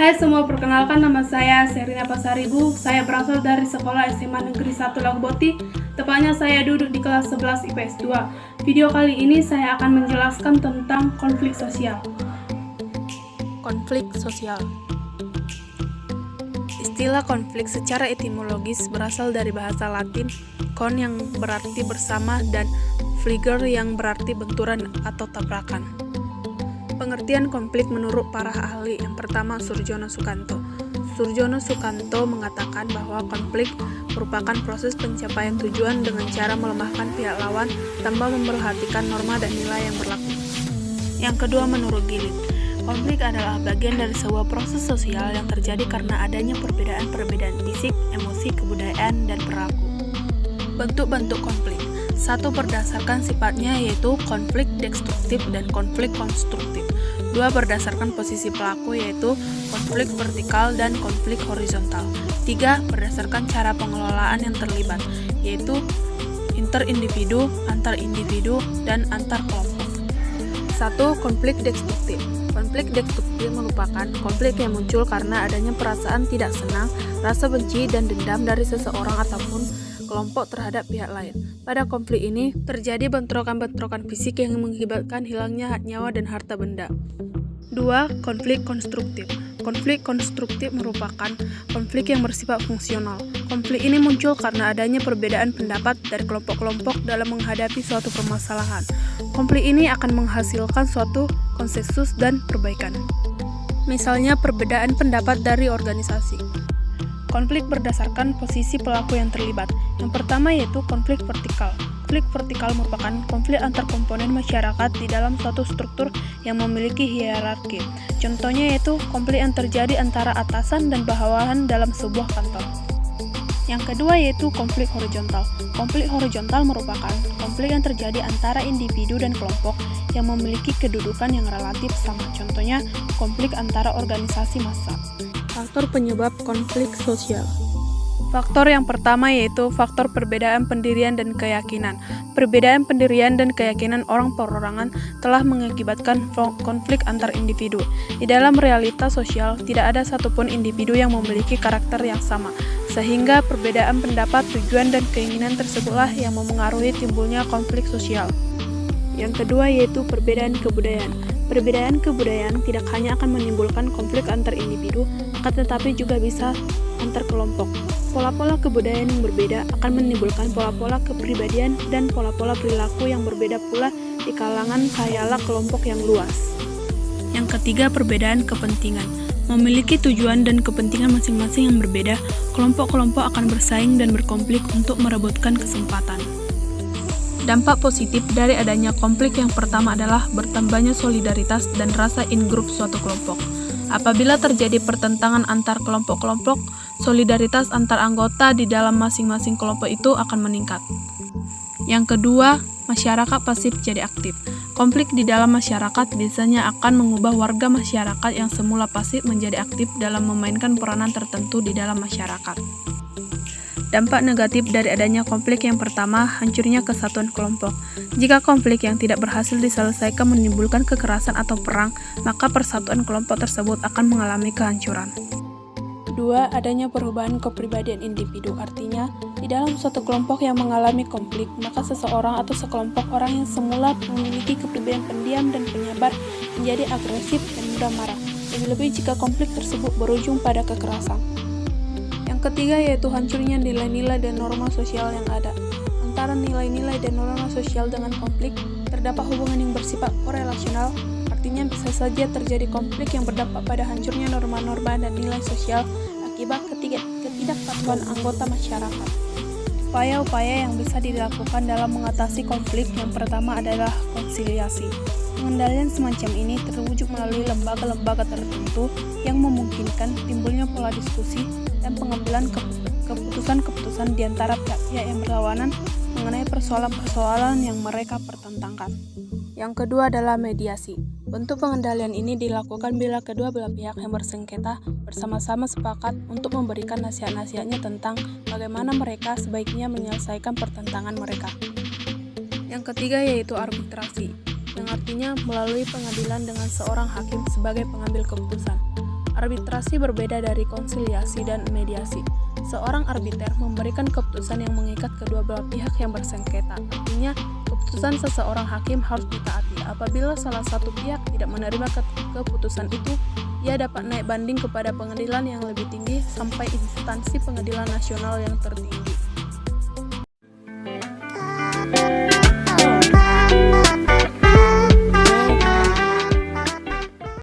Hai semua, perkenalkan nama saya Serina Pasaribu. Saya berasal dari Sekolah SMA Negeri 1 Laguboti. Tepatnya saya duduk di kelas 11 IPS 2. Video kali ini saya akan menjelaskan tentang konflik sosial. Konflik sosial. Istilah konflik secara etimologis berasal dari bahasa Latin kon yang berarti bersama dan fligere yang berarti benturan atau tabrakan. Pengertian konflik menurut para ahli, yang pertama Surjono Sukanto. Surjono Sukanto mengatakan bahwa konflik merupakan proses pencapaian tujuan dengan cara melemahkan pihak lawan tanpa memperhatikan norma dan nilai yang berlaku. Yang kedua menurut Giling, konflik adalah bagian dari sebuah proses sosial yang terjadi karena adanya perbedaan-perbedaan fisik, emosi, kebudayaan, dan perilaku. Bentuk-bentuk konflik. Satu, berdasarkan sifatnya, yaitu konflik destruktif dan konflik konstruktif. Dua, berdasarkan posisi pelaku, yaitu konflik vertikal dan konflik horizontal. Tiga, berdasarkan cara pengelolaan yang terlibat, yaitu interindividu, antar individu, dan antar kelompok. Satu, konflik destruktif. Konflik destruktif merupakan konflik yang muncul karena adanya perasaan tidak senang, rasa benci, dan dendam dari seseorang ataupun kelompok terhadap pihak lain. Pada konflik ini, terjadi bentrokan-bentrokan fisik yang mengakibatkan hilangnya hak nyawa dan harta benda. 2. Konflik konstruktif. Konflik konstruktif merupakan konflik yang bersifat fungsional. Konflik ini muncul karena adanya perbedaan pendapat dari kelompok-kelompok dalam menghadapi suatu permasalahan. Konflik ini akan menghasilkan suatu konsensus dan perbaikan. Misalnya, perbedaan pendapat dari organisasi. Konflik berdasarkan posisi pelaku yang terlibat. Yang pertama yaitu konflik vertikal. Konflik vertikal merupakan konflik antar komponen masyarakat di dalam suatu struktur yang memiliki hierarki. Contohnya yaitu konflik yang terjadi antara atasan dan bawahan dalam sebuah kantor. Yang kedua yaitu konflik horizontal. Konflik horizontal merupakan konflik yang terjadi antara individu dan kelompok yang memiliki kedudukan yang relatif sama. Contohnya konflik antara organisasi massa. Faktor penyebab konflik sosial. Faktor yang pertama yaitu faktor perbedaan pendirian dan keyakinan. Perbedaan pendirian dan keyakinan orang perorangan telah mengakibatkan konflik antar individu. Di dalam realitas sosial, tidak ada satupun individu yang memiliki karakter yang sama, sehingga perbedaan pendapat, tujuan, dan keinginan tersebutlah yang memengaruhi timbulnya konflik sosial. Yang kedua yaitu perbedaan kebudayaan. Perbedaan kebudayaan tidak hanya akan menimbulkan konflik antar individu, akan tetapi juga bisa antar kelompok. Pola-pola kebudayaan yang berbeda akan menimbulkan pola-pola kepribadian dan pola-pola perilaku yang berbeda pula di kalangan khayala kelompok yang luas. Yang ketiga, perbedaan kepentingan. Memiliki tujuan dan kepentingan masing-masing yang berbeda, kelompok-kelompok akan bersaing dan berkonflik untuk merebutkan kesempatan. Dampak positif dari adanya konflik yang pertama adalah bertambahnya solidaritas dan rasa in-group suatu kelompok. Apabila terjadi pertentangan antar kelompok-kelompok, solidaritas antar anggota di dalam masing-masing kelompok itu akan meningkat. Yang kedua, masyarakat pasif jadi aktif. Konflik di dalam masyarakat biasanya akan mengubah warga masyarakat yang semula pasif menjadi aktif dalam memainkan peranan tertentu di dalam masyarakat. Dampak negatif dari adanya konflik yang pertama, hancurnya kesatuan kelompok. Jika konflik yang tidak berhasil diselesaikan menimbulkan kekerasan atau perang, maka persatuan kelompok tersebut akan mengalami kehancuran. Kedua, adanya perubahan kepribadian individu. Artinya, di dalam suatu kelompok yang mengalami konflik, maka seseorang atau sekelompok orang yang semula memiliki kepribadian pendiam dan penyabar menjadi agresif dan mudah marah. Lebih-lebih jika konflik tersebut berujung pada kekerasan. Yang ketiga yaitu hancurnya nilai-nilai dan norma sosial yang ada. Antara nilai-nilai dan norma sosial dengan konflik, terdapat hubungan yang bersifat korelasional, artinya bisa saja terjadi konflik yang berdampak pada hancurnya norma-norma dan nilai sosial akibat ketidakpatuhan anggota masyarakat. Upaya-upaya yang bisa dilakukan dalam mengatasi konflik yang pertama adalah konsiliasi. Pengendalian semacam ini terwujud melalui lembaga-lembaga tertentu yang memungkinkan timbulnya pola diskusi dan pengambilan keputusan-keputusan di antara pihak-pihak yang berlawanan mengenai persoalan-persoalan yang mereka pertentangkan. Yang kedua adalah mediasi. Bentuk pengendalian ini dilakukan bila kedua belah pihak yang bersengketa bersama-sama sepakat untuk memberikan nasihat-nasihatnya tentang bagaimana mereka sebaiknya menyelesaikan pertentangan mereka. Yang ketiga yaitu arbitrasi, yang artinya melalui pengadilan dengan seorang hakim sebagai pengambil keputusan. Arbitrasi berbeda dari konsiliasi dan mediasi. Seorang arbiter memberikan keputusan yang mengikat kedua belah pihak yang bersengketa. Artinya, keputusan seseorang hakim harus ditaati. Apabila salah satu pihak tidak menerima keputusan itu, ia dapat naik banding kepada pengadilan yang lebih tinggi sampai instansi pengadilan nasional yang tertinggi.